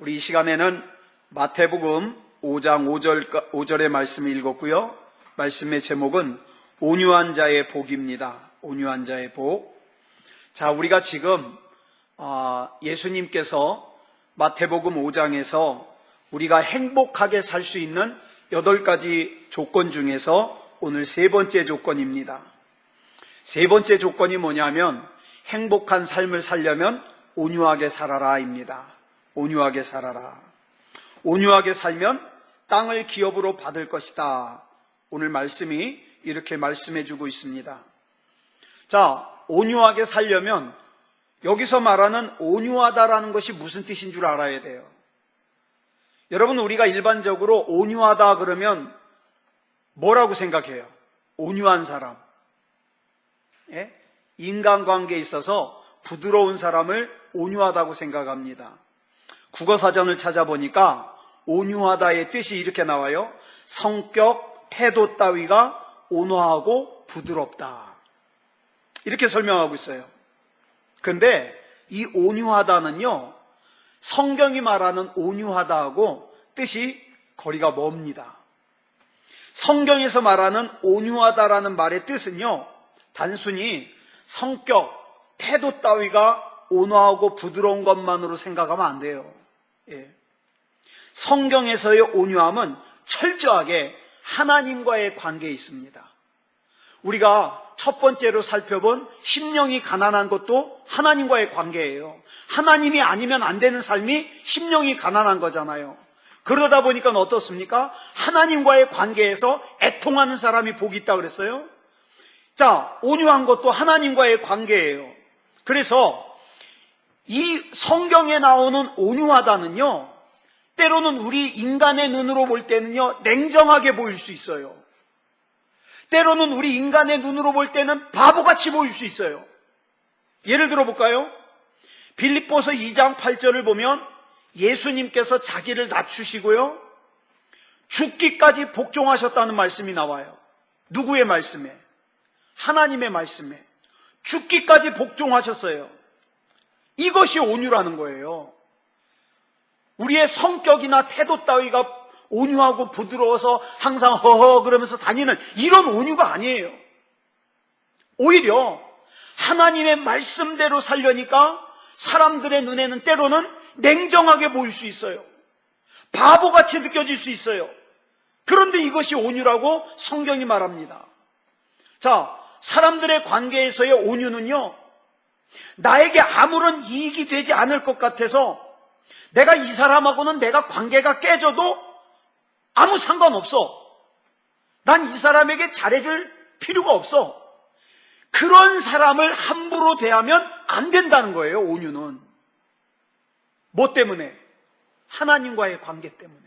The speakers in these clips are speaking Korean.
우리 이 시간에는 마태복음 5장 5절의 말씀을 읽었고요. 말씀의 제목은 온유한 자의 복입니다. 온유한 자의 복. 자, 우리가 지금 예수님께서 마태복음 5장에서 우리가 행복하게 살 수 있는 8가지 조건 중에서 오늘 세 번째 조건입니다. 세 번째 조건이 뭐냐면 행복한 삶을 살려면 온유하게 살아라입니다. 온유하게 살아라. 온유하게 살면 땅을 기업으로 받을 것이다. 오늘 말씀이 이렇게 말씀해주고 있습니다. 자, 온유하게 살려면 여기서 말하는 온유하다라는 것이 무슨 뜻인 줄 알아야 돼요. 여러분, 우리가 일반적으로 온유하다 그러면 뭐라고 생각해요? 온유한 사람. 예? 인간관계에 있어서 부드러운 사람을 온유하다고 생각합니다. 국어사전을 찾아보니까 온유하다의 뜻이 이렇게 나와요. 성격, 태도 따위가 온화하고 부드럽다. 이렇게 설명하고 있어요. 근데 이 온유하다는요, 성경이 말하는 온유하다하고 뜻이 거리가 멉니다. 성경에서 말하는 온유하다라는 말의 뜻은요, 단순히 성격, 태도 따위가 온화하고 부드러운 것만으로 생각하면 안 돼요. 예. 성경에서의 온유함은 철저하게 하나님과의 관계에 있습니다. 우리가 첫 번째로 살펴본 심령이 가난한 것도 하나님과의 관계예요. 하나님이 아니면 안 되는 삶이 심령이 가난한 거잖아요. 그러다 보니까 어떻습니까? 하나님과의 관계에서 애통하는 사람이 복이 있다고 그랬어요. 자, 온유한 것도 하나님과의 관계예요. 그래서 이 성경에 나오는 온유하다는요, 때로는 우리 인간의 눈으로 볼 때는요, 냉정하게 보일 수 있어요. 때로는 우리 인간의 눈으로 볼 때는 바보같이 보일 수 있어요. 예를 들어 볼까요? 빌립보서 2장 8절을 보면 예수님께서 자기를 낮추시고요, 죽기까지 복종하셨다는 말씀이 나와요. 누구의 말씀에? 하나님의 말씀에. 죽기까지 복종하셨어요. 이것이 온유라는 거예요. 우리의 성격이나 태도 따위가 온유하고 부드러워서 항상 허허 그러면서 다니는 이런 온유가 아니에요. 오히려 하나님의 말씀대로 살려니까 사람들의 눈에는 때로는 냉정하게 보일 수 있어요. 바보같이 느껴질 수 있어요. 그런데 이것이 온유라고 성경이 말합니다. 자, 사람들의 관계에서의 온유는요, 나에게 아무런 이익이 되지 않을 것 같아서 내가 이 사람하고는 내가 관계가 깨져도 아무 상관없어. 난 이 사람에게 잘해줄 필요가 없어. 그런 사람을 함부로 대하면 안 된다는 거예요, 온유는. 뭐 때문에? 하나님과의 관계 때문에.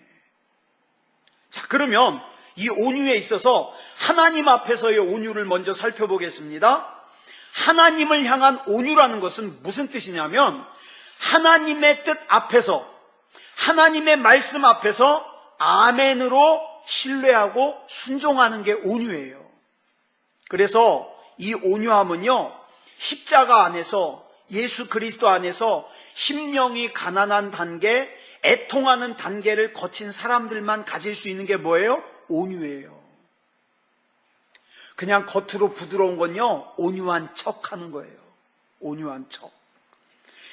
자, 그러면 이 온유에 있어서 하나님 앞에서의 온유를 먼저 살펴보겠습니다. 하나님을 향한 온유라는 것은 무슨 뜻이냐면 하나님의 뜻 앞에서, 하나님의 말씀 앞에서 아멘으로 신뢰하고 순종하는 게 온유예요. 그래서 이 온유함은요, 십자가 안에서, 예수 그리스도 안에서 심령이 가난한 단계, 애통하는 단계를 거친 사람들만 가질 수 있는 게 뭐예요? 온유예요. 그냥 겉으로 부드러운 건요, 온유한 척 하는 거예요. 온유한 척.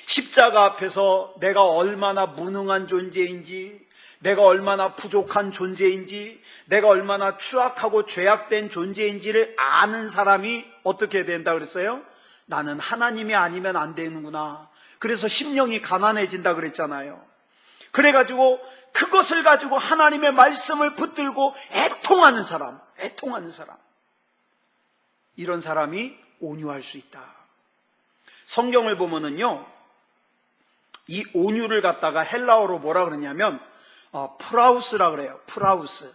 십자가 앞에서 내가 얼마나 무능한 존재인지, 내가 얼마나 부족한 존재인지, 내가 얼마나 추악하고 죄악된 존재인지를 아는 사람이 어떻게 된다 그랬어요? 나는 하나님이 아니면 안 되는구나. 그래서 심령이 가난해진다 그랬잖아요. 그래가지고 그것을 가지고 하나님의 말씀을 붙들고 애통하는 사람, 이런 사람이 온유할 수 있다. 성경을 보면은요, 이 온유를 갖다가 헬라어로 뭐라 그러냐면 프라우스라 그래요. 프라우스.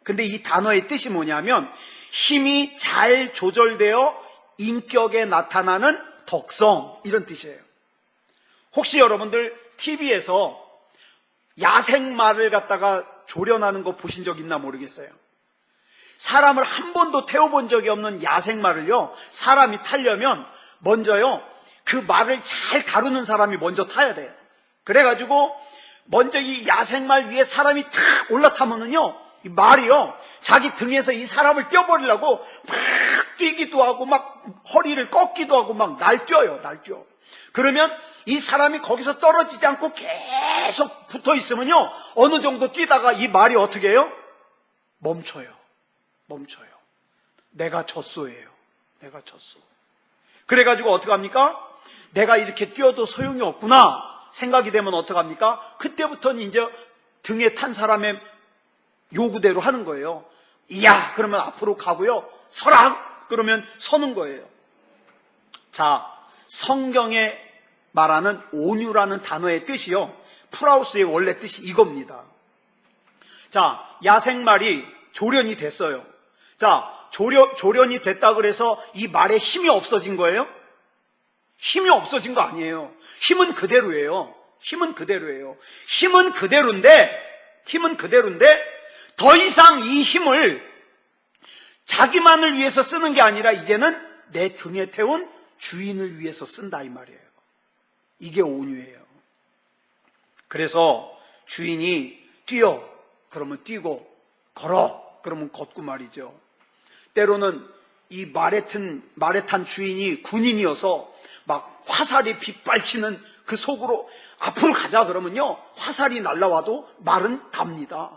근데 이 단어의 뜻이 뭐냐면 힘이 잘 조절되어 인격에 나타나는 덕성, 이런 뜻이에요. 혹시 여러분들 TV에서 야생말을 갖다가 조련하는 거 보신 적 있나 모르겠어요. 사람을 한 번도 태워본 적이 없는 야생말을요, 사람이 타려면 먼저요, 그 말을 잘 다루는 사람이 먼저 타야 돼요. 그래가지고 먼저 이 야생말 위에 사람이 탁 올라타면은요, 이 말이요, 자기 등에서 이 사람을 떼어버리려고 막 뛰기도 하고 막 허리를 꺾기도 하고 막 날뛰어요, 날뛰어. 그러면 이 사람이 거기서 떨어지지 않고 계속 붙어 있으면요, 어느 정도 뛰다가 이 말이 어떻게 해요? 멈춰요. 내가 졌소예요. 내가 졌소. 그래가지고 어떡합니까? 내가 이렇게 뛰어도 소용이 없구나 생각이 되면 어떡합니까? 그때부터는 이제 등에 탄 사람의 요구대로 하는 거예요. 이야, 그러면 앞으로 가고요. 서라! 그러면 서는 거예요. 자, 성경에 말하는 온유라는 단어의 뜻이요, 프라우스의 원래 뜻이 이겁니다. 자, 야생말이 조련이 됐어요. 자, 조련이 됐다 그래서 이 말에 힘이 없어진 거예요? 힘이 없어진 거 아니에요. 힘은 그대로예요. 힘은 그대로인데 더 이상 이 힘을 자기만을 위해서 쓰는 게 아니라 이제는 내 등에 태운 주인을 위해서 쓴다 이 말이에요. 이게 온유예요. 그래서 주인이 뛰어 그러면 뛰고, 걸어 그러면 걷고 말이죠. 때로는 이 말에 탄 주인이 군인이어서 막 화살이 빗발치는 그 속으로 앞으로 가자 그러면요, 화살이 날라와도 말은 갑니다.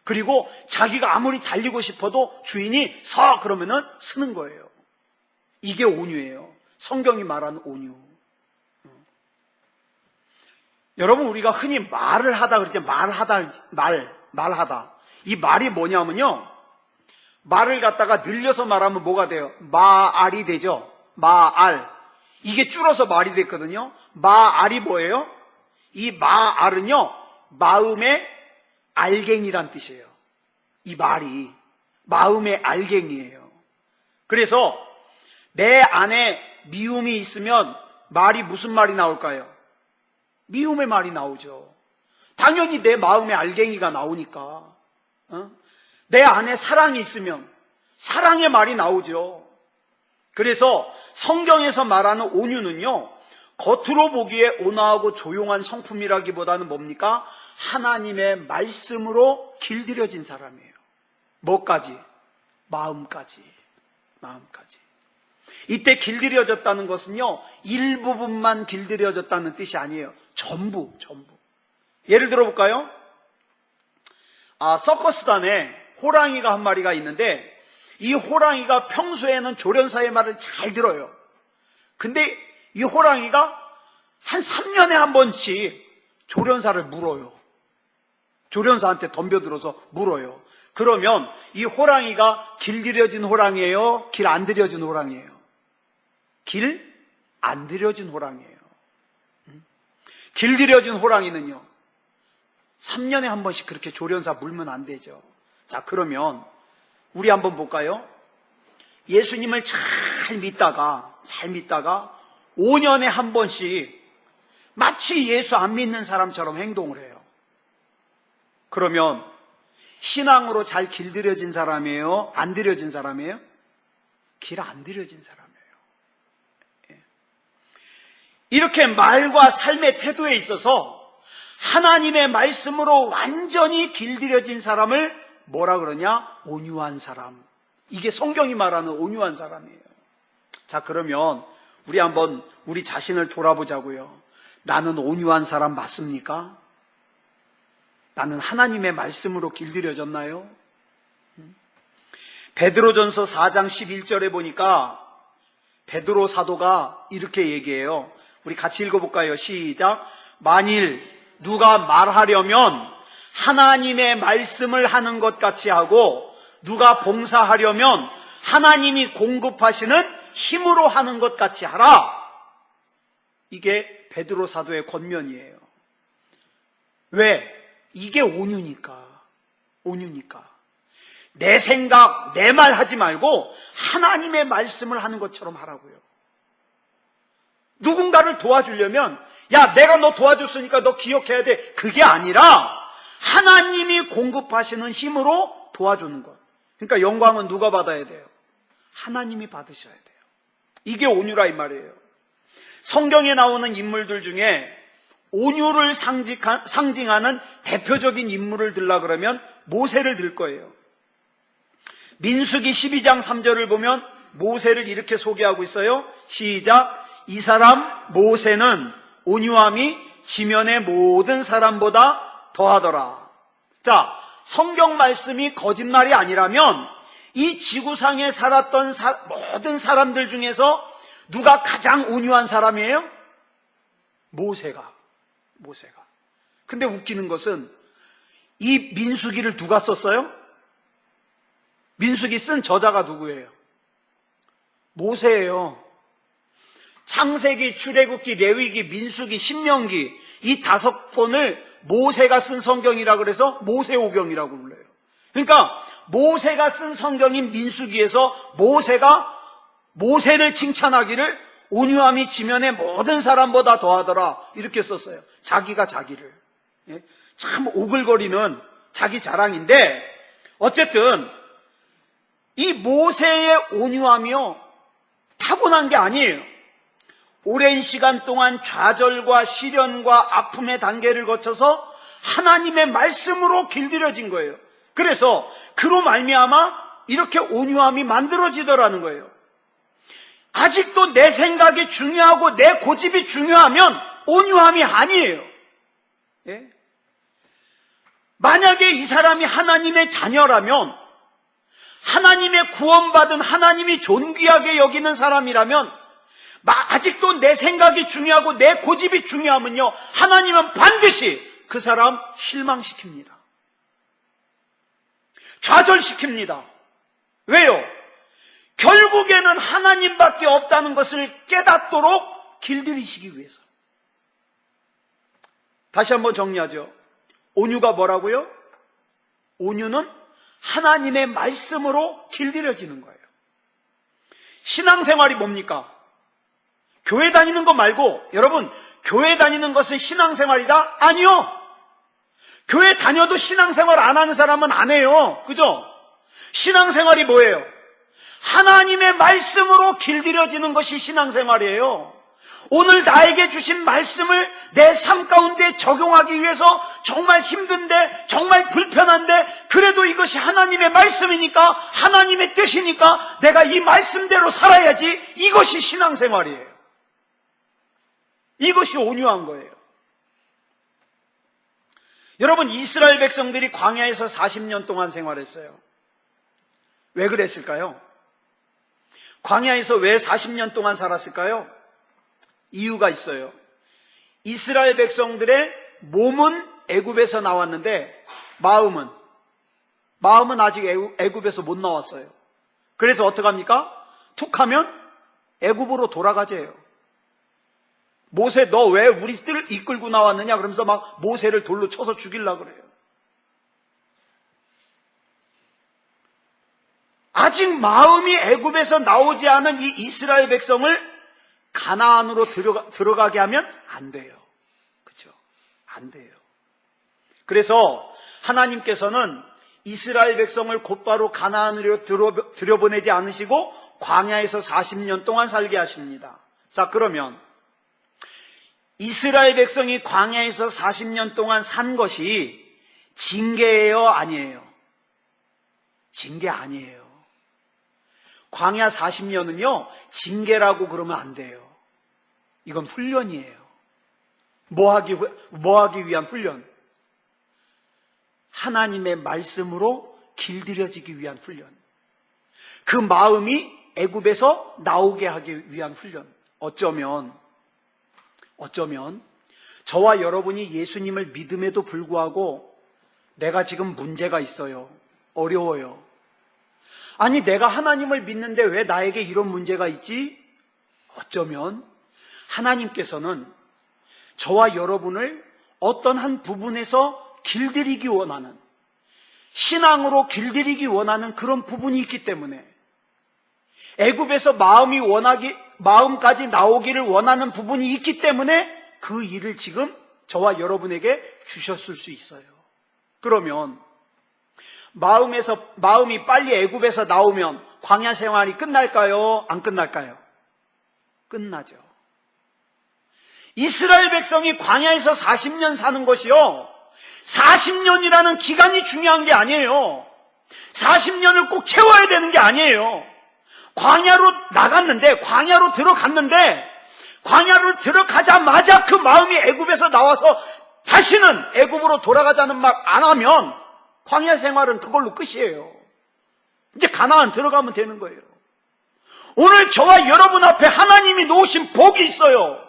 그리고 자기가 아무리 달리고 싶어도 주인이 서 그러면은 서는 거예요. 이게 온유예요. 성경이 말하는 온유. 여러분, 우리가 흔히 말을 하다 그러죠. 말하다. 이 말이 뭐냐면요, 말을 갖다가 늘려서 말하면 뭐가 돼요? 마알이 되죠. 마알. 이게 줄어서 말이 됐거든요. 마알이 뭐예요? 이 마알은요, 마음의 알갱이란 뜻이에요. 이 말이 마음의 알갱이에요. 그래서 내 안에 미움이 있으면 말이 무슨 말이 나올까요? 미움의 말이 나오죠. 당연히 내 마음의 알갱이가 나오니까. 내 안에 사랑이 있으면 사랑의 말이 나오죠. 그래서 성경에서 말하는 온유는요, 겉으로 보기에 온화하고 조용한 성품이라기보다는 뭡니까? 하나님의 말씀으로 길들여진 사람이에요. 뭐까지? 마음까지. 이때 길들여졌다는 것은요, 일부분만 길들여졌다는 뜻이 아니에요. 전부. 예를 들어 볼까요? 서커스단에 호랑이가 한 마리가 있는데, 이 호랑이가 평소에는 조련사의 말을 잘 들어요. 근데 이 호랑이가 한 3년에 한 번씩 조련사를 물어요. 조련사한테 덤벼들어서 물어요. 그러면 이 호랑이가 길들여진 호랑이에요? 길 안 들여진 호랑이에요? 길 안 들여진 호랑이에요. 길들여진 호랑이는요, 3년에 한 번씩 그렇게 조련사 물면 안 되죠. 자, 그러면 우리 한번 볼까요? 예수님을 잘 믿다가 5년에 한 번씩 마치 예수 안 믿는 사람처럼 행동을 해요. 그러면 신앙으로 잘 길들여진 사람이에요? 안 들여진 사람이에요? 길 안 들여진 사람이에요. 이렇게 말과 삶의 태도에 있어서 하나님의 말씀으로 완전히 길들여진 사람을 뭐라 그러냐? 온유한 사람. 이게 성경이 말하는 온유한 사람이에요. 자, 그러면 우리 한번 우리 자신을 돌아보자고요. 나는 온유한 사람 맞습니까? 나는 하나님의 말씀으로 길들여졌나요? 베드로전서 4장 11절에 보니까 베드로 사도가 이렇게 얘기해요. 우리 같이 읽어볼까요? 시작. 만일 누가 말하려면 하나님의 말씀을 하는 것 같이 하고, 누가 봉사하려면 하나님이 공급하시는 힘으로 하는 것 같이 하라. 이게 베드로 사도의 권면이에요. 왜? 이게 온유니까. 내 생각, 내 말 하지 말고 하나님의 말씀을 하는 것처럼 하라고요. 누군가를 도와주려면, 야, 내가 너 도와줬으니까 너 기억해야 돼. 그게 아니라 하나님이 공급하시는 힘으로 도와주는 것. 그러니까 영광은 누가 받아야 돼요? 하나님이 받으셔야 돼요. 이게 온유라 이 말이에요. 성경에 나오는 인물들 중에 온유를 상징하는 대표적인 인물을 들라 그러면 모세를 들 거예요. 민수기 12장 3절을 보면 모세를 이렇게 소개하고 있어요. 시작. 이 사람 모세는 온유함이 지면의 모든 사람보다 더하더라. 자, 성경 말씀이 거짓말이 아니라면 이 지구상에 살았던 모든 사람들 중에서 누가 가장 온유한 사람이에요? 모세가. 근데 웃기는 것은 이 민수기를 누가 썼어요? 민수기 쓴 저자가 누구예요? 모세예요. 창세기, 출애굽기, 레위기, 민수기, 신명기 이 5권을 모세가 쓴 성경이라 그래서 모세오경이라고 불러요. 그러니까 모세가 쓴 성경인 민수기에서 모세가 모세를 칭찬하기를 온유함이 지면의 모든 사람보다 더하더라 이렇게 썼어요. 자기가 자기를. 참 오글거리는 자기 자랑인데 어쨌든 이 모세의 온유함이요 타고난 게 아니에요. 오랜 시간 동안 좌절과 시련과 아픔의 단계를 거쳐서 하나님의 말씀으로 길들여진 거예요. 그래서 그로 말미암아 이렇게 온유함이 만들어지더라는 거예요. 아직도 내 생각이 중요하고 내 고집이 중요하면 온유함이 아니에요. 예? 만약에 이 사람이 하나님의 자녀라면, 하나님의 구원받은 하나님이 존귀하게 여기는 사람이라면 아직도 내 생각이 중요하고 내 고집이 중요하면요 하나님은 반드시 그 사람 실망시킵니다. 좌절시킵니다. 왜요? 결국에는 하나님밖에 없다는 것을 깨닫도록 길들이시기 위해서. 다시 한번 정리하죠. 온유가 뭐라고요? 온유는 하나님의 말씀으로 길들여지는 거예요. 신앙생활이 뭡니까? 교회 다니는 거 말고, 여러분, 교회 다니는 것은 신앙생활이다? 아니요. 교회 다녀도 신앙생활 안 하는 사람은 안 해요. 그죠? 신앙생활이 뭐예요? 하나님의 말씀으로 길들여지는 것이 신앙생활이에요. 오늘 나에게 주신 말씀을 내 삶 가운데 적용하기 위해서 정말 힘든데, 정말 불편한데, 그래도 이것이 하나님의 말씀이니까, 하나님의 뜻이니까 내가 이 말씀대로 살아야지. 이것이 신앙생활이에요. 이것이 온유한 거예요. 여러분, 이스라엘 백성들이 광야에서 40년 동안 생활했어요. 왜 그랬을까요? 광야에서 왜 40년 동안 살았을까요? 이유가 있어요. 이스라엘 백성들의 몸은 애굽에서 나왔는데 마음은 아직 애굽에서 못 나왔어요. 그래서 어떡합니까? 툭하면 애굽으로 돌아가재요. 모세 너 왜 우리 뜰 이끌고 나왔느냐 그러면서 막 모세를 돌로 쳐서 죽이려고 그래요. 아직 마음이 애굽에서 나오지 않은 이 이스라엘 백성을 가나안으로 들어가게 하면 안 돼요. 그렇죠? 안 돼요. 그래서 하나님께서는 이스라엘 백성을 곧바로 가나안으로 들여보내지 않으시고 광야에서 40년 동안 살게 하십니다. 자, 그러면 이스라엘 백성이 광야에서 40년 동안 산 것이 징계예요? 아니에요? 징계 아니에요. 광야 40년은요, 징계라고 그러면 안 돼요. 이건 훈련이에요. 뭐 하기 위한 훈련? 하나님의 말씀으로 길들여지기 위한 훈련. 그 마음이 애굽에서 나오게 하기 위한 훈련. 어쩌면 저와 여러분이 예수님을 믿음에도 불구하고 내가 지금 문제가 있어요. 어려워요. 아니 내가 하나님을 믿는데 왜 나에게 이런 문제가 있지? 어쩌면 하나님께서는 저와 여러분을 어떤 한 부분에서 길들이기 원하는, 신앙으로 길들이기 원하는 그런 부분이 있기 때문에 애굽에서 마음까지 나오기를 원하는 부분이 있기 때문에 그 일을 지금 저와 여러분에게 주셨을 수 있어요. 그러면 마음이 빨리 애굽에서 나오면 광야 생활이 끝날까요? 안 끝날까요? 끝나죠. 이스라엘 백성이 광야에서 40년 사는 것이요, 40년이라는 기간이 중요한 게 아니에요. 40년을 꼭 채워야 되는 게 아니에요. 광야로 나갔는데, 광야로 들어갔는데, 광야로 들어가자마자 그 마음이 애굽에서 나와서 다시는 애굽으로 돌아가자는 말 안 하면 광야 생활은 그걸로 끝이에요. 이제 가나안 들어가면 되는 거예요. 오늘 저와 여러분 앞에 하나님이 놓으신 복이 있어요.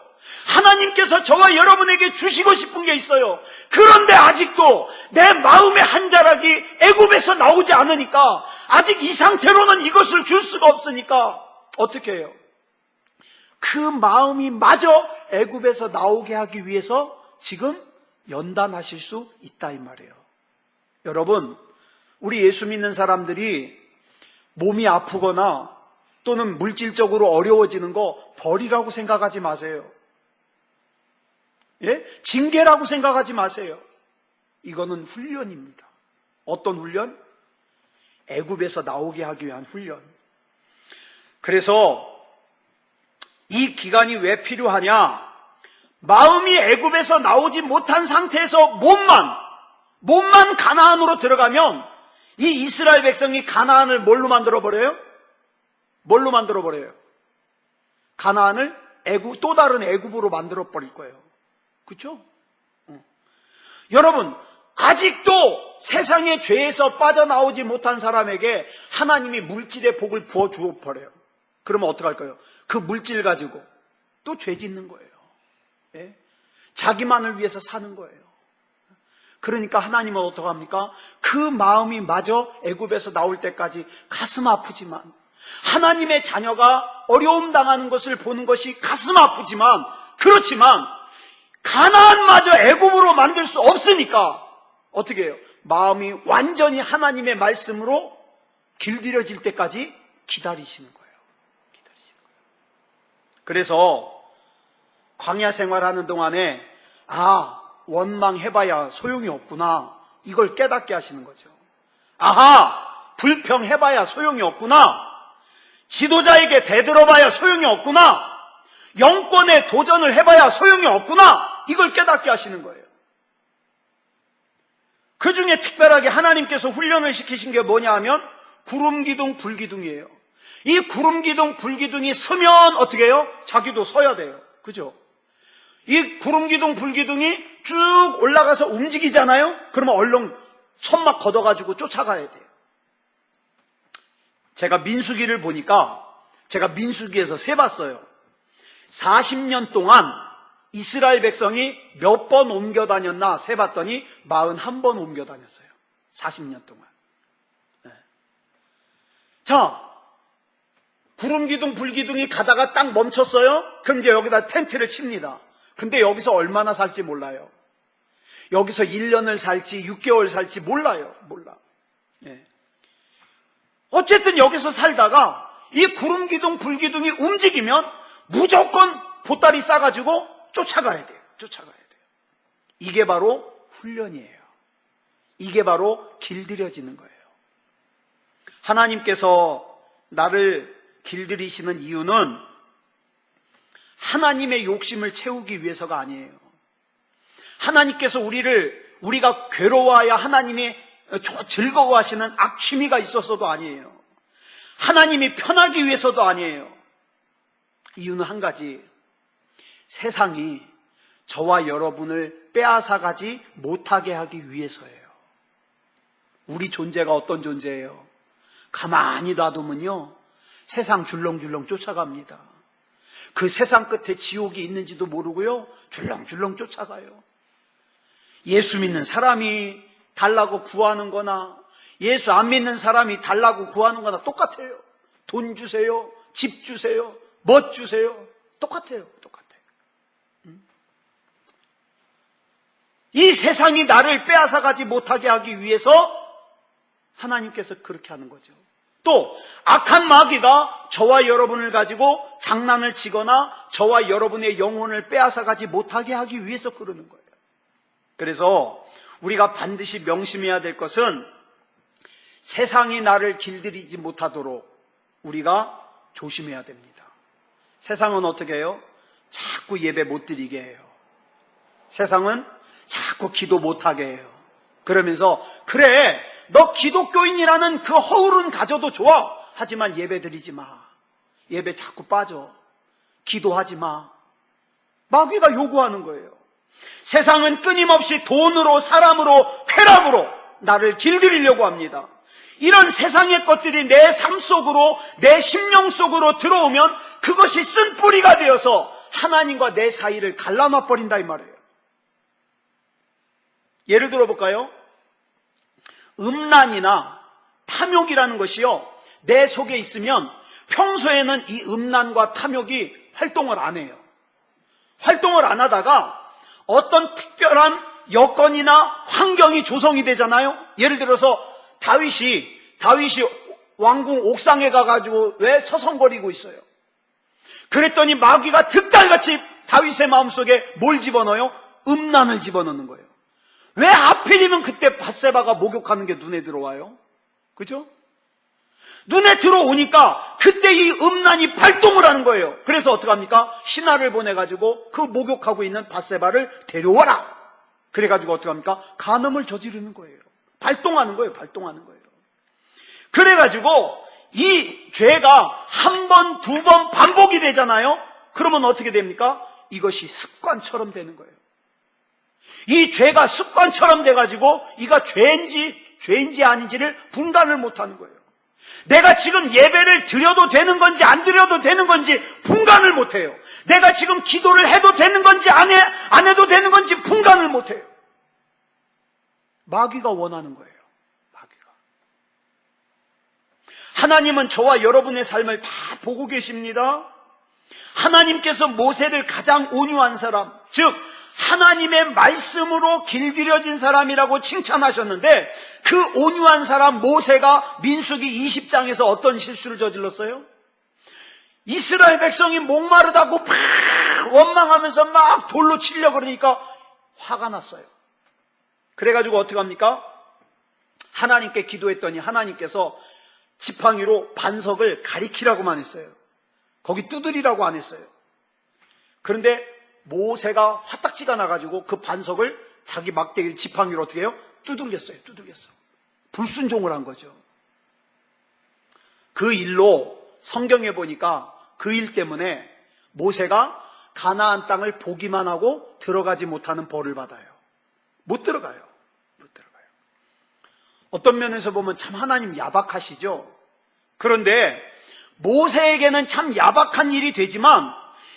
하나님께서 저와 여러분에게 주시고 싶은 게 있어요. 그런데 아직도 내 마음의 한 자락이 애굽에서 나오지 않으니까, 아직 이 상태로는 이것을 줄 수가 없으니까 어떻게 해요? 그 마음이 마저 애굽에서 나오게 하기 위해서 지금 연단하실 수 있다 이 말이에요. 여러분, 우리 예수 믿는 사람들이 몸이 아프거나 또는 물질적으로 어려워지는 거 벌이라고 생각하지 마세요. 예? 징계라고 생각하지 마세요. 이거는 훈련입니다. 어떤 훈련? 애굽에서 나오게 하기 위한 훈련. 그래서 이 기간이 왜 필요하냐? 마음이 애굽에서 나오지 못한 상태에서 몸만 가나안으로 들어가면 이 이스라엘 백성이 가나안을 뭘로 만들어버려요? 뭘로 만들어버려요? 가나안을 또 다른 애굽으로 만들어버릴 거예요. 그렇죠? 여러분, 아직도 세상의 죄에서 빠져나오지 못한 사람에게 하나님이 물질의 복을 부어주어 버려요. 그러면 어떡할까요? 그 물질 가지고 또 죄 짓는 거예요. 예? 자기만을 위해서 사는 거예요. 그러니까 하나님은 어떡합니까? 그 마음이 마저 애굽에서 나올 때까지 가슴 아프지만, 하나님의 자녀가 어려움 당하는 것을 보는 것이 가슴 아프지만, 그렇지만 가나안마저 애굽으로 만들 수 없으니까 어떻게 해요? 마음이 완전히 하나님의 말씀으로 길들여질 때까지 기다리시는 거예요. 그래서 광야 생활하는 동안에 원망해봐야 소용이 없구나, 이걸 깨닫게 하시는 거죠. 불평해봐야 소용이 없구나, 지도자에게 대들어봐야 소용이 없구나, 영권에 도전을 해봐야 소용이 없구나, 이걸 깨닫게 하시는 거예요. 그 중에 특별하게 하나님께서 훈련을 시키신 게 뭐냐 하면 구름기둥, 불기둥이에요. 이 구름기둥, 불기둥이 서면 어떻게 해요? 자기도 서야 돼요. 그죠? 이 구름기둥, 불기둥이 쭉 올라가서 움직이잖아요? 그러면 얼른 천막 걷어가지고 쫓아가야 돼요. 제가 민수기를 보니까, 제가 민수기에서 세봤어요. 40년 동안 이스라엘 백성이 몇 번 옮겨 다녔나 세봤더니 41번 옮겨 다녔어요. 40년 동안. 네. 자, 구름기둥, 불기둥이 가다가 딱 멈췄어요? 그럼 이제 여기다 텐트를 칩니다. 근데 여기서 얼마나 살지 몰라요. 여기서 1년을 살지 6개월 살지 몰라요. 몰라. 예. 어쨌든 여기서 살다가 이 구름기둥, 불기둥이 움직이면 무조건 보따리 싸가지고 쫓아가야 돼요. 쫓아가야 돼요. 이게 바로 훈련이에요. 이게 바로 길들여지는 거예요. 하나님께서 나를 길들이시는 이유는 하나님의 욕심을 채우기 위해서가 아니에요. 하나님께서 우리가 괴로워야 하나님이 즐거워하시는 악취미가 있어서도 아니에요. 하나님이 편하기 위해서도 아니에요. 이유는 한 가지, 세상이 저와 여러분을 빼앗아가지 못하게 하기 위해서예요. 우리 존재가 어떤 존재예요? 가만히 놔두면요, 세상 줄렁줄렁 쫓아갑니다. 그 세상 끝에 지옥이 있는지도 모르고요, 줄렁줄렁 쫓아가요. 예수 믿는 사람이 달라고 구하는 거나 예수 안 믿는 사람이 달라고 구하는 거나 똑같아요. 돈 주세요, 집 주세요, 멋 주세요. 똑같아요. 이 세상이 나를 빼앗아가지 못하게 하기 위해서 하나님께서 그렇게 하는 거죠. 또 악한 마귀가 저와 여러분을 가지고 장난을 치거나 저와 여러분의 영혼을 빼앗아가지 못하게 하기 위해서 그러는 거예요. 그래서 우리가 반드시 명심해야 될 것은 세상이 나를 길들이지 못하도록 우리가 조심해야 됩니다. 세상은 어떻게 해요? 자꾸 예배 못 드리게 해요. 세상은 자꾸 기도 못하게 해요. 그러면서 그래, 너 기독교인이라는 그 허울은 가져도 좋아. 하지만 예배 드리지 마. 예배 자꾸 빠져. 기도하지 마. 마귀가 요구하는 거예요. 세상은 끊임없이 돈으로, 사람으로, 쾌락으로 나를 길들이려고 합니다. 이런 세상의 것들이 내 삶 속으로, 내 심령 속으로 들어오면 그것이 쓴뿌리가 되어서 하나님과 내 사이를 갈라놔 버린다 이 말이에요. 예를 들어 볼까요? 음란이나 탐욕이라는 것이요, 내 속에 있으면 평소에는 이 음란과 탐욕이 활동을 안 해요. 활동을 안 하다가 어떤 특별한 여건이나 환경이 조성이 되잖아요. 예를 들어서 다윗이 왕궁 옥상에 가가지고 왜 서성거리고 있어요? 그랬더니 마귀가 득달같이 다윗의 마음속에 뭘 집어넣어요? 음란을 집어넣는 거예요. 왜 하필이면 그때 밧세바가 목욕하는 게 눈에 들어와요? 그죠? 눈에 들어오니까 그때 이 음란이 발동을 하는 거예요. 그래서 어떡합니까? 신하를 보내가지고 그 목욕하고 있는 밧세바를 데려와라. 그래가지고 어떡합니까? 간음을 저지르는 거예요. 발동하는 거예요. 발동하는 거예요. 그래가지고 이 죄가 한 번, 두 번 반복이 되잖아요. 그러면 어떻게 됩니까? 이것이 습관처럼 되는 거예요. 이 죄가 습관처럼 돼가지고 이가 죄인지 아닌지를 분간을 못하는 거예요. 내가 지금 예배를 드려도 되는 건지 안 드려도 되는 건지 분간을 못해요. 내가 지금 기도를 해도 되는 건지 안 해도 되는 건지 분간을 못해요. 마귀가 원하는 거예요. 마귀가. 하나님은 저와 여러분의 삶을 다 보고 계십니다. 하나님께서 모세를 가장 온유한 사람, 즉 하나님의 말씀으로 길들여진 사람이라고 칭찬하셨는데, 그 온유한 사람 모세가 민수기 20장에서 어떤 실수를 저질렀어요? 이스라엘 백성이 목마르다고 막 원망하면서 막 돌로 치려고 그러니까 화가 났어요. 그래가지고 어떻게 합니까? 하나님께 기도했더니 하나님께서 지팡이로 반석을 가리키라고만 했어요. 거기 두드리라고 안 했어요. 그런데 모세가 화딱지가 나가지고 그 반석을 자기 막대기 지팡이로 어떻게 해요? 두들겼어요. 불순종을 한 거죠. 그 일로 성경에 보니까 그 일 때문에 모세가 가나안 땅을 보기만 하고 들어가지 못하는 벌을 받아요. 못 들어가요. 어떤 면에서 보면 참 하나님 야박하시죠. 그런데 모세에게는 참 야박한 일이 되지만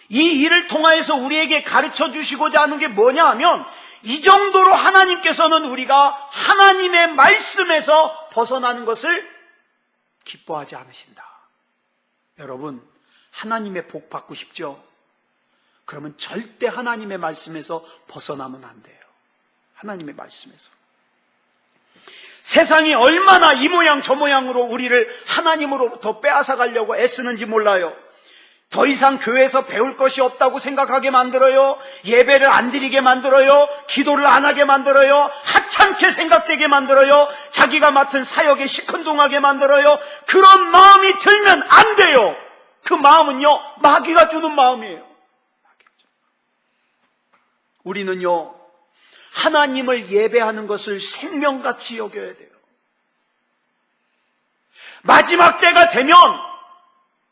이 일을 통하여서 우리에게 가르쳐 주시고자 하는 게 뭐냐 하면, 이 정도로 하나님께서는 우리가 하나님의 말씀에서 벗어나는 것을 기뻐하지 않으신다. 여러분, 하나님의 복 받고 싶죠? 그러면 절대 하나님의 말씀에서 벗어나면 안 돼요. 하나님의 말씀에서. 세상이 얼마나 이 모양 저 모양으로 우리를 하나님으로부터 빼앗아 가려고 애쓰는지 몰라요. 더 이상 교회에서 배울 것이 없다고 생각하게 만들어요. 예배를 안 드리게 만들어요. 기도를 안 하게 만들어요. 하찮게 생각되게 만들어요. 자기가 맡은 사역에 시큰둥하게 만들어요. 그런 마음이 들면 안 돼요. 그 마음은요, 마귀가 주는 마음이에요. 우리는요, 하나님을 예배하는 것을 생명같이 여겨야 돼요. 마지막 때가 되면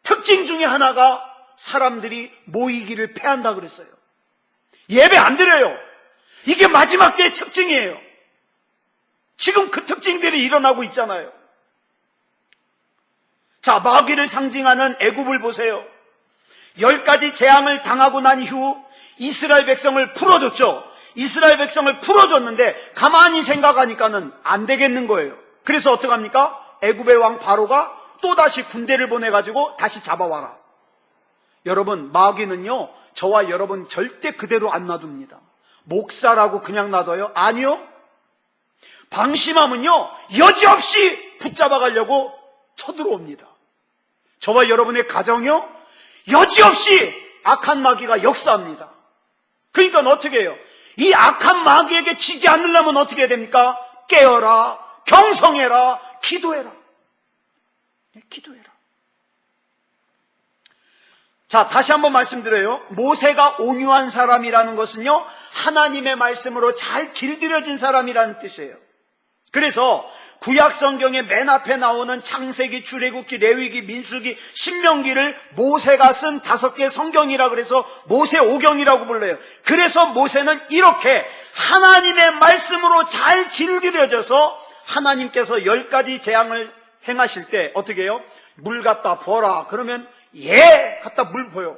특징 중에 하나가 사람들이 모이기를 패한다 그랬어요. 예배 안 드려요. 이게 마지막 때의 특징이에요. 지금 그 특징들이 일어나고 있잖아요. 자, 마귀를 상징하는 애굽을 보세요. 10가지 재앙을 당하고 난 이후 이스라엘 백성을 풀어줬죠. 이스라엘 백성을 풀어줬는데 가만히 생각하니까는 안 되겠는 거예요. 그래서 어떡합니까? 애굽의 왕 바로가 또다시 군대를 보내가지고 다시 잡아와라. 여러분, 마귀는요, 저와 여러분 절대 그대로 안 놔둡니다. 목사라고 그냥 놔둬요? 아니요. 방심하면요, 여지없이 붙잡아가려고 쳐들어옵니다. 저와 여러분의 가정이요, 여지없이 악한 마귀가 역사합니다. 그러니까 어떻게 해요? 이 악한 마귀에게 지지 않으려면 어떻게 해야 됩니까? 깨어라, 경성해라, 기도해라. 기도해라. 자, 다시 한번 말씀드려요. 모세가 온유한 사람이라는 것은요, 하나님의 말씀으로 잘 길들여진 사람이라는 뜻이에요. 그래서 구약 성경의 맨 앞에 나오는 창세기, 출애굽기, 레위기, 민수기, 신명기를 모세가 쓴 5개 성경이라 그래서 모세오경이라고 불러요. 그래서 모세는 이렇게 하나님의 말씀으로 잘 길들여져서 하나님께서 10가지 재앙을 행하실 때 어떻게 해요? 물 갖다 부어라. 그러면 예! 갖다 물 부어요.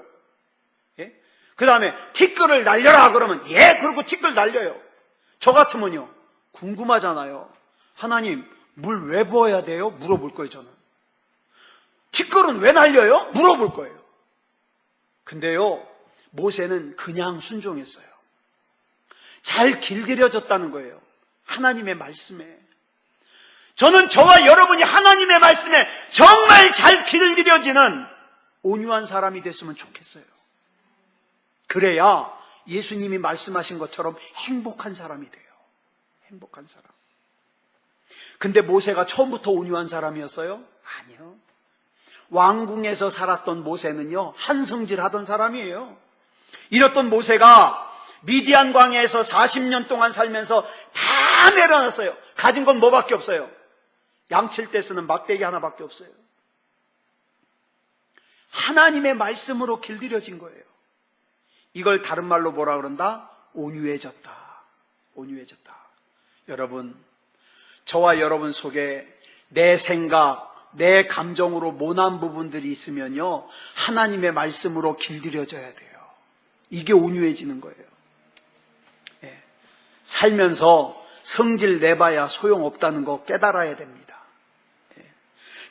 예? 그 다음에 티끌을 날려라. 그러면 예! 그러고 티끌 날려요. 저 같으면요, 궁금하잖아요. 하나님, 물 왜 부어야 돼요? 물어볼 거예요, 저는. 티끌은 왜 날려요? 물어볼 거예요. 근데요, 모세는 그냥 순종했어요. 잘 길들여졌다는 거예요. 하나님의 말씀에. 저는 저와 여러분이 하나님의 말씀에 정말 잘 길들여지는 온유한 사람이 됐으면 좋겠어요. 그래야 예수님이 말씀하신 것처럼 행복한 사람이 돼요. 행복한 사람. 근데 모세가 처음부터 온유한 사람이었어요? 아니요. 왕궁에서 살았던 모세는요, 한성질 하던 사람이에요. 이랬던 모세가 미디안 광야에서 40년 동안 살면서 다 내려놨어요. 가진 건 뭐밖에 없어요? 양칠 때 쓰는 막대기 하나밖에 없어요. 하나님의 말씀으로 길들여진 거예요. 이걸 다른 말로 뭐라 그런다? 온유해졌다. 온유해졌다. 여러분, 저와 여러분 속에 내 생각, 내 감정으로 모난 부분들이 있으면요, 하나님의 말씀으로 길들여져야 돼요. 이게 온유해지는 거예요. 예. 살면서 성질 내봐야 소용없다는 거 깨달아야 됩니다. 예.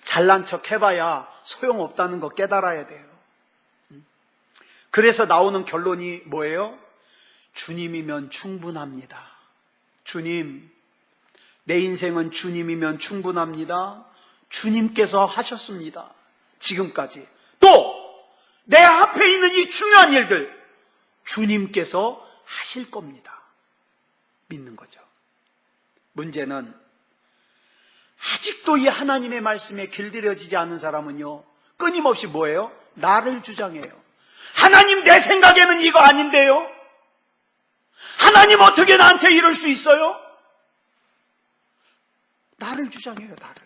잘난 척 해봐야 소용없다는 거 깨달아야 돼요. 그래서 나오는 결론이 뭐예요? 주님이면 충분합니다. 주님, 내 인생은 주님이면 충분합니다. 주님께서 하셨습니다. 지금까지. 또 내 앞에 있는 이 중요한 일들 주님께서 하실 겁니다. 믿는 거죠. 문제는 아직도 이 하나님의 말씀에 길들여지지 않은 사람은요, 끊임없이 뭐예요? 나를 주장해요. 하나님, 내 생각에는 이거 아닌데요? 하나님, 어떻게 나한테 이럴 수 있어요? 나를 주장해요, 나를.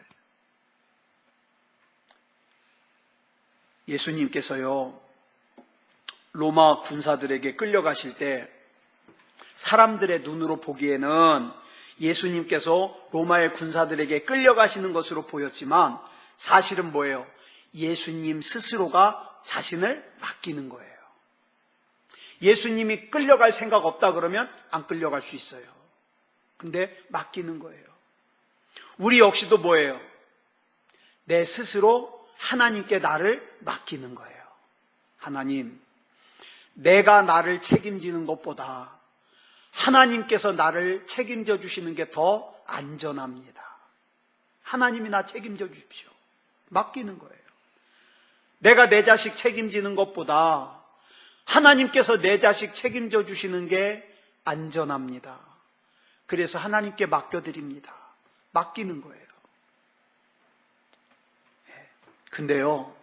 예수님께서요, 로마 군사들에게 끌려가실 때 사람들의 눈으로 보기에는 예수님께서 로마의 군사들에게 끌려가시는 것으로 보였지만 사실은 뭐예요? 예수님 스스로가 자신을 맡기는 거예요. 예수님이 끌려갈 생각 없다 그러면 안 끌려갈 수 있어요. 근데 맡기는 거예요. 우리 역시도 뭐예요? 내 스스로 하나님께 나를 맡기는 거예요. 하나님, 내가 나를 책임지는 것보다 하나님께서 나를 책임져 주시는 게 더 안전합니다. 하나님이 나 책임져 주십시오. 맡기는 거예요. 내가 내 자식 책임지는 것보다 하나님께서 내 자식 책임져 주시는 게 안전합니다. 그래서 하나님께 맡겨드립니다. 맡기는 거예요. 근데요,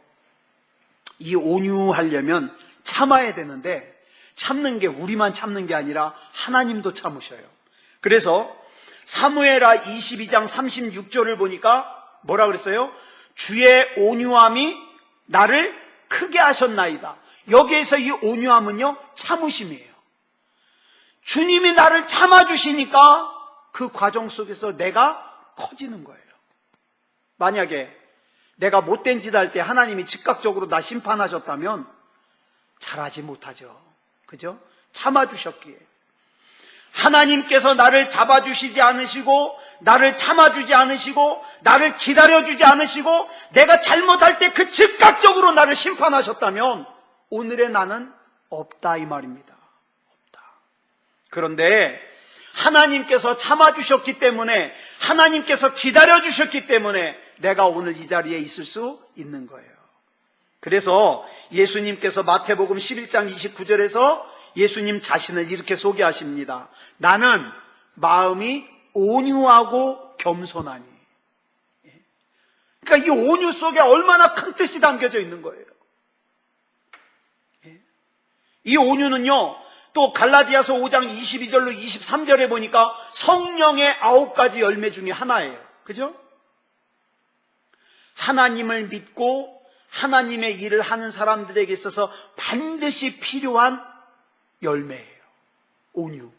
이 온유하려면 참아야 되는데 참는 게 우리만 참는 게 아니라 하나님도 참으셔요. 그래서 사무엘하 22장 36절을 보니까 뭐라 그랬어요? 주의 온유함이 나를 크게 하셨나이다. 여기에서 이 온유함은요, 참으심이에요. 주님이 나를 참아주시니까 그 과정 속에서 내가 커지는 거예요. 만약에 내가 못된 짓 할 때 하나님이 즉각적으로 나 심판하셨다면 잘하지 못하죠. 그죠? 참아주셨기에. 하나님께서 나를 잡아주시지 않으시고, 나를 참아주지 않으시고, 나를 기다려주지 않으시고, 내가 잘못할 때 그 즉각적으로 나를 심판하셨다면 오늘의 나는 없다, 이 말입니다. 없다. 그런데 하나님께서 참아주셨기 때문에, 하나님께서 기다려주셨기 때문에 내가 오늘 이 자리에 있을 수 있는 거예요. 그래서 예수님께서 마태복음 11장 29절에서 예수님 자신을 이렇게 소개하십니다. 나는 마음이 온유하고 겸손하니. 그러니까 이 온유 속에 얼마나 큰 뜻이 담겨져 있는 거예요. 이 온유는요, 또 갈라디아서 5장 22절로 23절에 보니까 성령의 9가지 열매 중에 하나예요. 그죠? 하나님을 믿고 하나님의 일을 하는 사람들에게 있어서 반드시 필요한 열매예요. 온유.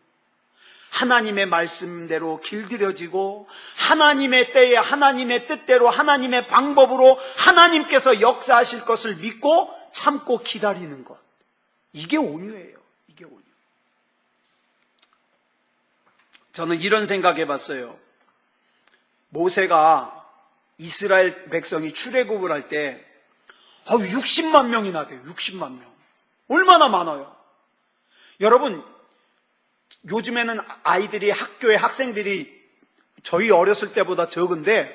하나님의 말씀대로 길들여지고 하나님의 때에 하나님의 뜻대로 하나님의 방법으로 하나님께서 역사하실 것을 믿고 참고 기다리는 것. 이게 온유예요. 이게 온유. 저는 이런 생각해 봤어요. 모세가 이스라엘 백성이 출애굽을 할 때 60만 명이나 돼요. 60만 명. 얼마나 많아요. 여러분, 요즘에는 아이들이 학교에 학생들이 저희 어렸을 때보다 적은데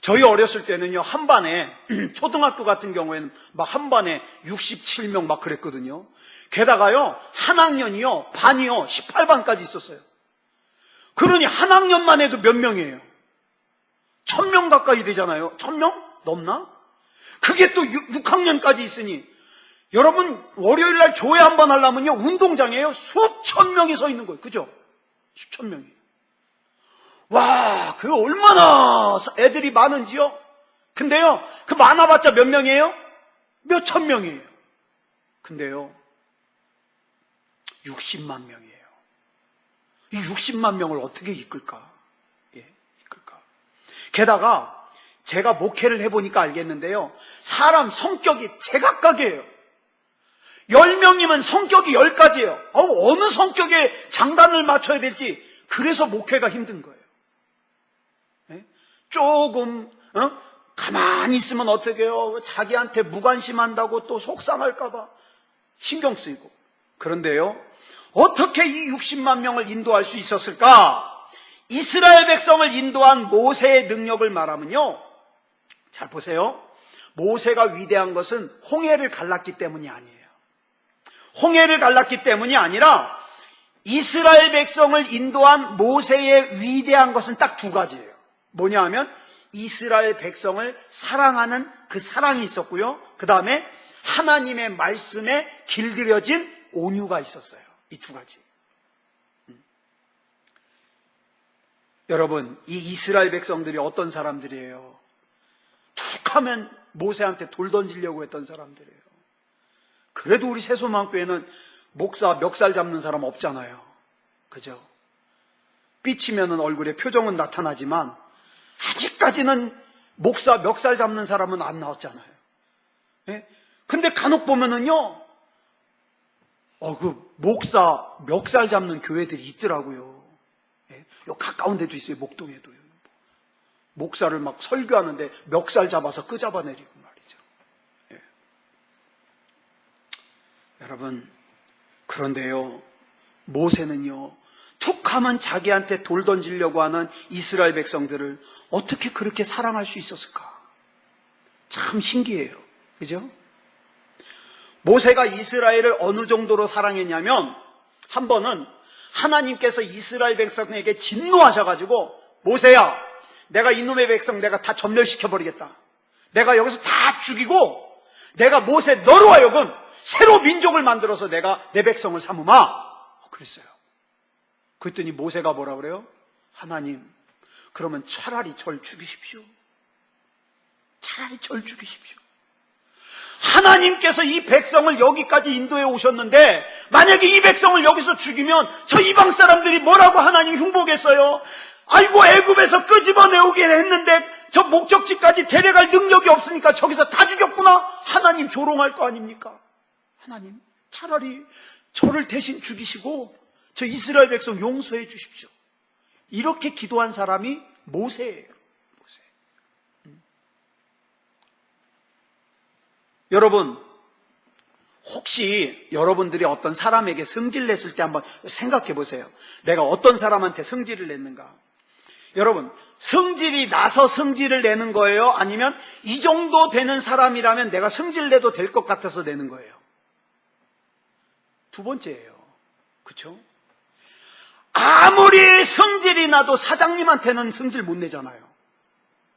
저희 어렸을 때는요, 한 반에 초등학교 같은 경우에는 막 한 반에 67명 막 그랬거든요. 게다가요, 한 학년이요, 반이요, 18반까지 있었어요. 그러니 한 학년만 해도 몇 명이에요? 1000명 가까이 되잖아요. 1000명? 넘나? 그게 또 6학년까지 있으니 여러분, 월요일날 조회 한번 하려면요, 운동장에요, 수천 명이 서 있는 거예요. 그죠? 수천 명이. 와, 그 얼마나 애들이 많은지요? 근데요, 그 많아봤자 몇 명이에요? 몇천 명이에요. 근데요, 60만 명이에요. 이 60만 명을 어떻게 이끌까? 이끌까? 게다가 제가 목회를 해보니까 알겠는데요, 사람 성격이 제각각이에요. 10명이면 성격이 10가지예요. 어느 성격에 장단을 맞춰야 될지, 그래서 목회가 힘든 거예요. 조금 가만히 있으면 어떻게 해요? 자기한테 무관심한다고 또 속상할까봐 신경 쓰이고. 그런데요, 어떻게 이 60만 명을 인도할 수 있었을까? 이스라엘 백성을 인도한 모세의 능력을 말하면요, 잘 보세요. 모세가 위대한 것은 홍해를 갈랐기 때문이 아니에요. 홍해를 갈랐기 때문이 아니라 이스라엘 백성을 인도한 모세의 위대한 것은 딱 두 가지예요. 뭐냐 하면 이스라엘 백성을 사랑하는 그 사랑이 있었고요, 그 다음에 하나님의 말씀에 길들여진 온유가 있었어요. 이 두 가지. 여러분, 이 이스라엘 백성들이 어떤 사람들이에요? 툭 하면 모세한테 돌 던지려고 했던 사람들이에요. 그래도 우리 새소망교회는 목사 멱살 잡는 사람 없잖아요. 그죠? 삐치면은 얼굴에 표정은 나타나지만 아직까지는 목사 멱살 잡는 사람은 안 나왔잖아요. 예? 근데 간혹 보면은요, 그 목사 멱살 잡는 교회들이 있더라고요. 예? 요 가까운 데도 있어요. 목동에도요. 목사를 막 설교하는데 멱살 잡아서 끄잡아내리고 말이죠. 예. 여러분, 그런데요, 모세는요, 툭 하면 자기한테 돌 던지려고 하는 이스라엘 백성들을 어떻게 그렇게 사랑할 수 있었을까? 참 신기해요. 그죠? 모세가 이스라엘을 어느 정도로 사랑했냐면, 한 번은 하나님께서 이스라엘 백성에게 진노하셔가지고, 모세야, 내가 이놈의 백성 내가 다 전멸시켜버리겠다. 내가 여기서 다 죽이고, 내가 모세 너로 하여금 새로 민족을 만들어서 내가 내 백성을 삼으마. 그랬어요. 그랬더니 모세가 뭐라 그래요? 하나님, 그러면 차라리 절 죽이십시오. 차라리 절 죽이십시오. 하나님께서 이 백성을 여기까지 인도해 오셨는데 만약에 이 백성을 여기서 죽이면 저 이방 사람들이 뭐라고 하나님 흉보겠어요? 아이고, 애굽에서 끄집어내오긴 했는데 저 목적지까지 데려갈 능력이 없으니까 저기서 다 죽였구나. 하나님 조롱할 거 아닙니까? 하나님, 차라리 저를 대신 죽이시고 저 이스라엘 백성 용서해 주십시오. 이렇게 기도한 사람이 모세예요. 모세. 여러분, 혹시 여러분들이 어떤 사람에게 성질 냈을 때 한번 생각해 보세요. 내가 어떤 사람한테 성질을 냈는가? 여러분, 성질이 나서 성질을 내는 거예요? 아니면 이 정도 되는 사람이라면 내가 성질 내도 될 것 같아서 내는 거예요? 두 번째예요. 그렇죠? 아무리 성질이 나도 사장님한테는 성질 못 내잖아요.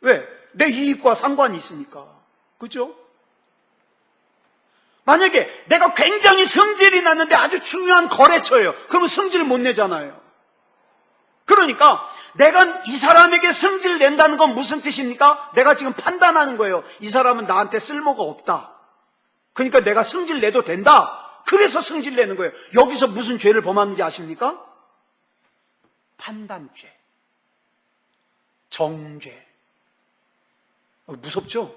왜? 내 이익과 상관이 있으니까. 그렇죠? 만약에 내가 굉장히 성질이 났는데 아주 중요한 거래처예요. 그러면 성질을 못 내잖아요. 그러니까 내가 이 사람에게 성질을 낸다는 건 무슨 뜻입니까? 내가 지금 판단하는 거예요. 이 사람은 나한테 쓸모가 없다. 그러니까 내가 성질 내도 된다. 그래서 성질 내는 거예요. 여기서 무슨 죄를 범하는지 아십니까? 판단죄, 정죄. 무섭죠?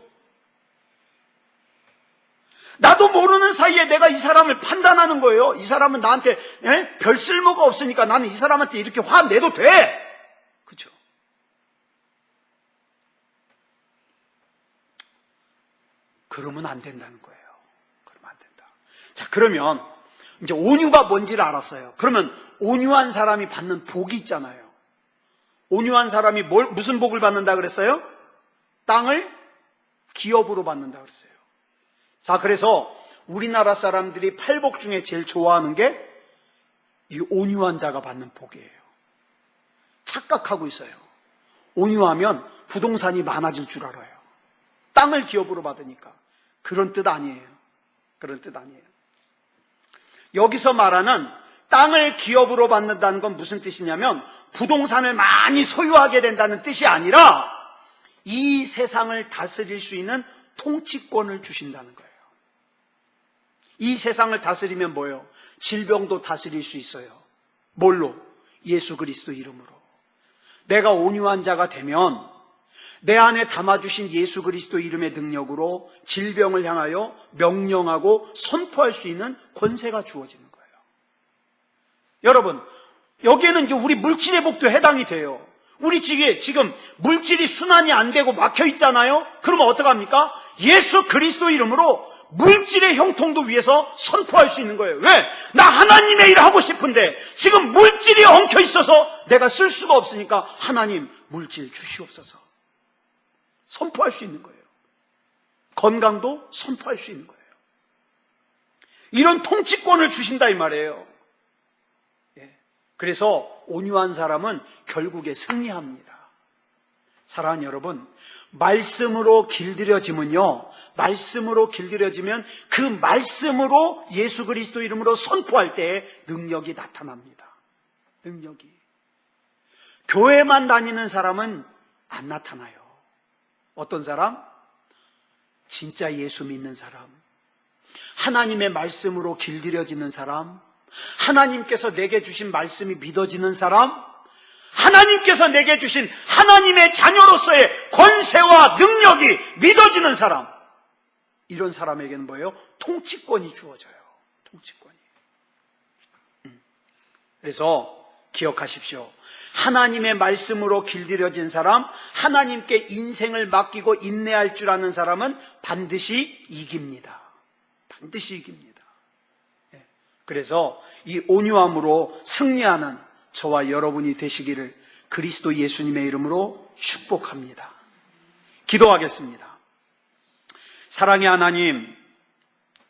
나도 모르는 사이에 내가 이 사람을 판단하는 거예요. 이 사람은 나한테 별 쓸모가 없으니까 나는 이 사람한테 이렇게 화내도 돼. 그렇죠? 그러면 안 된다는 거예요. 그러면 안 된다. 자, 그러면 이제 온유가 뭔지를 알았어요. 그러면 온유한 사람이 받는 복이 있잖아요. 온유한 사람이 무슨 복을 받는다 그랬어요? 땅을 기업으로 받는다 그랬어요. 자, 그래서 우리나라 사람들이 팔복 중에 제일 좋아하는 게 이 온유한 자가 받는 복이에요. 착각하고 있어요. 온유하면 부동산이 많아질 줄 알아요. 땅을 기업으로 받으니까. 그런 뜻 아니에요. 그런 뜻 아니에요. 여기서 말하는 땅을 기업으로 받는다는 건 무슨 뜻이냐면 부동산을 많이 소유하게 된다는 뜻이 아니라 이 세상을 다스릴 수 있는 통치권을 주신다는 거예요. 이 세상을 다스리면 뭐예요? 질병도 다스릴 수 있어요. 뭘로? 예수 그리스도 이름으로. 내가 온유한 자가 되면 내 안에 담아주신 예수 그리스도 이름의 능력으로 질병을 향하여 명령하고 선포할 수 있는 권세가 주어지는 거예요. 여러분, 여기에는 이제 우리 물질의 복도 해당이 돼요. 우리 지금 물질이 순환이 안 되고 막혀 있잖아요. 그러면 어떡합니까? 예수 그리스도 이름으로 물질의 형통도 위해서 선포할 수 있는 거예요. 왜? 나 하나님의 일을 하고 싶은데 지금 물질이 엉켜 있어서 내가 쓸 수가 없으니까 하나님 물질 주시옵소서. 선포할 수 있는 거예요. 건강도 선포할 수 있는 거예요. 이런 통치권을 주신다 이 말이에요. 그래서 온유한 사람은 결국에 승리합니다. 사랑하는 여러분, 말씀으로 길들여지면요, 말씀으로 길들여지면 그 말씀으로 예수 그리스도 이름으로 선포할 때 능력이 나타납니다. 능력이. 교회만 다니는 사람은 안 나타나요. 어떤 사람? 진짜 예수 믿는 사람, 하나님의 말씀으로 길들여지는 사람, 하나님께서 내게 주신 말씀이 믿어지는 사람, 하나님께서 내게 주신 하나님의 자녀로서의 권세와 능력이 믿어지는 사람, 이런 사람에게는 뭐예요? 통치권이 주어져요. 통치권이. 그래서 기억하십시오. 하나님의 말씀으로 길들여진 사람, 하나님께 인생을 맡기고 인내할 줄 아는 사람은 반드시 이깁니다. 반드시 이깁니다. 그래서 이 온유함으로 승리하는 저와 여러분이 되시기를 그리스도 예수님의 이름으로 축복합니다. 기도하겠습니다. 사랑의 하나님,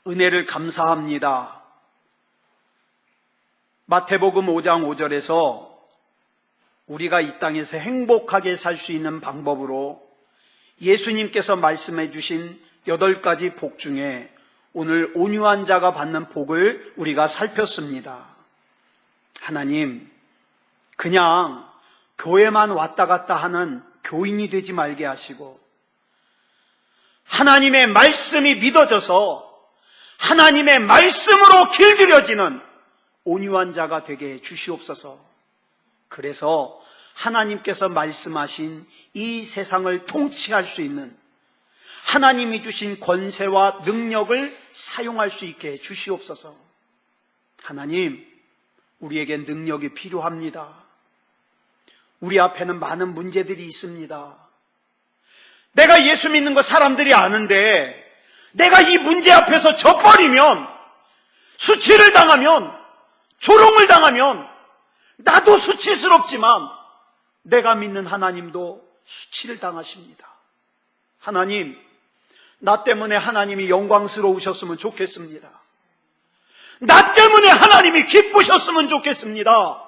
은혜를 감사합니다. 마태복음 5장 5절에서 우리가 이 땅에서 행복하게 살 수 있는 방법으로 예수님께서 말씀해 주신 8가지 복 중에 오늘 온유한 자가 받는 복을 우리가 살폈습니다. 하나님, 그냥 교회만 왔다 갔다 하는 교인이 되지 말게 하시고 하나님의 말씀이 믿어져서 하나님의 말씀으로 길들여지는 온유한 자가 되게 해 주시옵소서. 그래서 하나님께서 말씀하신 이 세상을 통치할 수 있는 하나님이 주신 권세와 능력을 사용할 수 있게 해 주시옵소서. 하나님, 우리에게 능력이 필요합니다. 우리 앞에는 많은 문제들이 있습니다. 내가 예수 믿는 거 사람들이 아는데 내가 이 문제 앞에서 져버리면, 수치를 당하면, 조롱을 당하면 나도 수치스럽지만 내가 믿는 하나님도 수치를 당하십니다. 하나님, 나 때문에 하나님이 영광스러우셨으면 좋겠습니다. 나 때문에 하나님이 기쁘셨으면 좋겠습니다.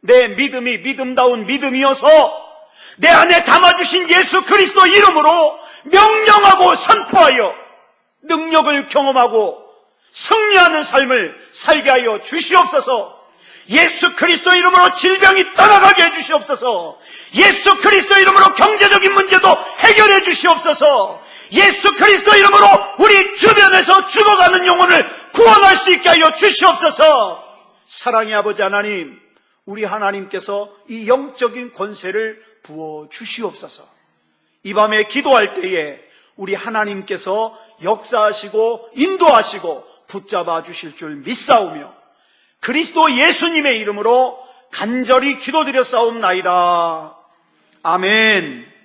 내 믿음이 믿음다운 믿음이어서 내 안에 담아주신 예수 그리스도 이름으로 명령하고 선포하여 능력을 경험하고 승리하는 삶을 살게 하여 주시옵소서. 예수 그리스도 이름으로 질병이 떠나가게 해주시옵소서. 예수 그리스도 이름으로 경제적인 문제도 해결해 주시옵소서. 예수 그리스도 이름으로 우리 주변에서 죽어가는 영혼을 구원할 수 있게 하여 주시옵소서. 사랑의 아버지 하나님, 우리 하나님께서 이 영적인 권세를 부어 주시옵소서. 이 밤에 기도할 때에 우리 하나님께서 역사하시고 인도하시고 붙잡아 주실 줄 믿사오며 그리스도 예수님의 이름으로 간절히 기도드렸사옵나이다. 아멘.